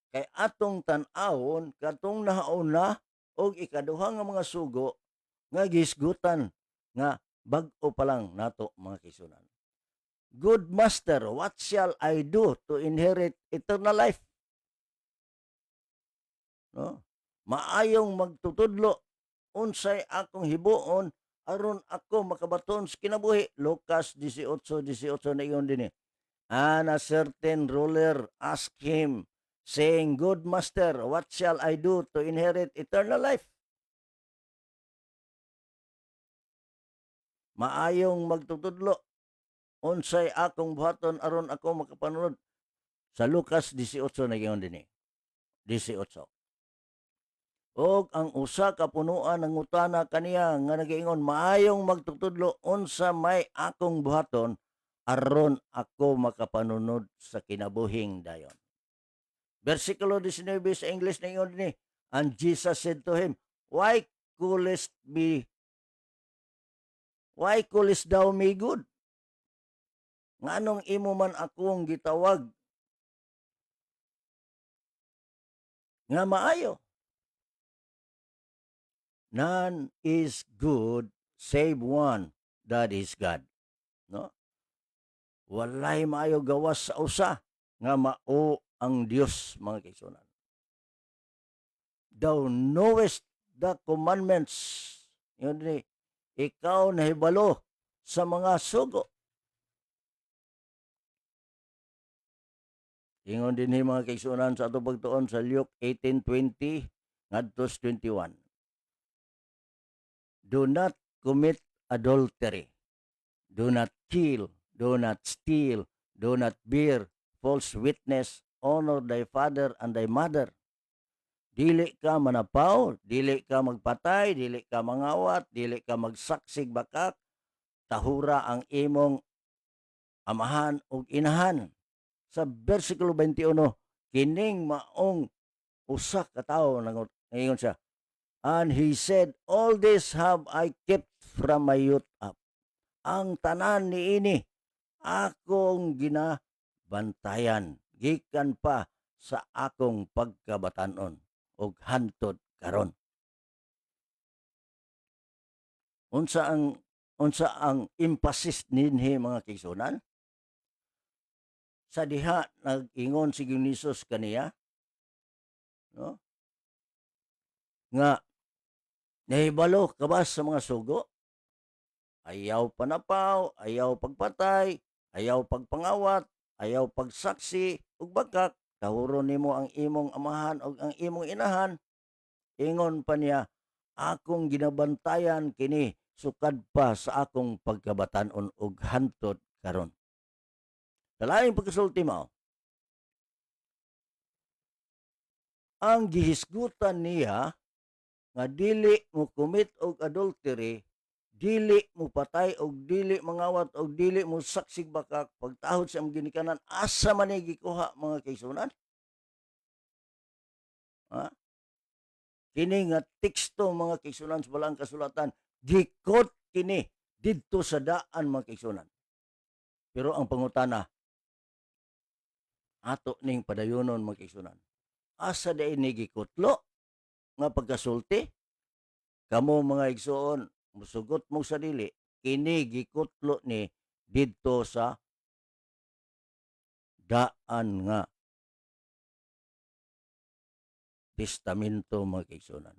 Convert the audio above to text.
kay atong tan-awon katong nahauna og ikaduha nga mga sugo nga gisgutan nga bag-o pa lang nato mga kaigsunan. Good master, what shall I do to inherit eternal life? No? Maayong magtutudlo unsay akong hibuon aron ako makabaton sa kinabuhi. Lucas 18:18 na iyon din eh. And a certain ruler asked him, saying, Good master, what shall I do to inherit eternal life? Maayong magtutudlo unsay akong buhaton aron ako makapanunod. Sa Lucas 18 na iyon din eh. 18. Og ang usa ka punuan ng ngutana kaniya nga nagaingon, maayong magtutudlo unsa may akong buhaton aron ako makapanunod sa kinabuhing dayon. Versikulo 19 sa English na ingon ni, and Jesus said to him, callest why callest thou me good? Nganong imo man akong gitawag nga maayo? None is good save one, that is God. No? Walay maayo gawas sa usa nga mao ang Dios, mga kaigsunan. Thou knowest the commandments. Yun ni, ikaw nahibalo sa mga sugo. Ingon din ni mga kaigsunan sa atong pagtuon sa Luke 18:20 ngadto 21. Do not commit adultery. Do not kill. Do not steal. Do not bear false witness. Honor thy father and thy mother. Dili ka manapaw, dili ka magpatay, dili ka mangawat, dili ka magsaksig bakak, tahura ang imong amahan ug inahan. Sa versikulo 21, kining maong usa ka tawo nangon siya. And he said, all this have I kept from my youth up. Ang tanan niini akong ginabantayan gikan pa sa akong pagkabatanon og hantod karon. Unsa ang emphasis ninhi mga kaigsunan? Sa diha nag-ingon si Dionysius kaniya, no? Nga nahibalo ka ba sa mga sugo? Ayaw panapaw, ayaw pagpatay, ayaw pagpangawat, ayaw pagsaksi ug bagkak, tahuron nimo ang imong amahan ug ang imong inahan. Ingon pa niya, akong ginabantayan kini sukad pa sa akong pagkabatanon ug hantod karon. Kalaing pagkasulti mao, ang gihisgutan niya nga dili mo commit og adultery, dili mo patay og dili mangawat og dili mo saksig bakak pagtahod sa imong ginikanan, asa man ni gikuha mga kaigsunan? Ha? Kini nga teksto mga kaigsunan sa balang kasulatan, gikot kini didto sa daan mga kaigsunan. Pero ang pangutana, ato ning padayonon mga kaigsunan, asa day ni gikutlo nga pagkasulti? Kamo mga igsoon, musugot mo sa dili, kini gikutlo ni didto sa daan nga testamento mga kaigsunan.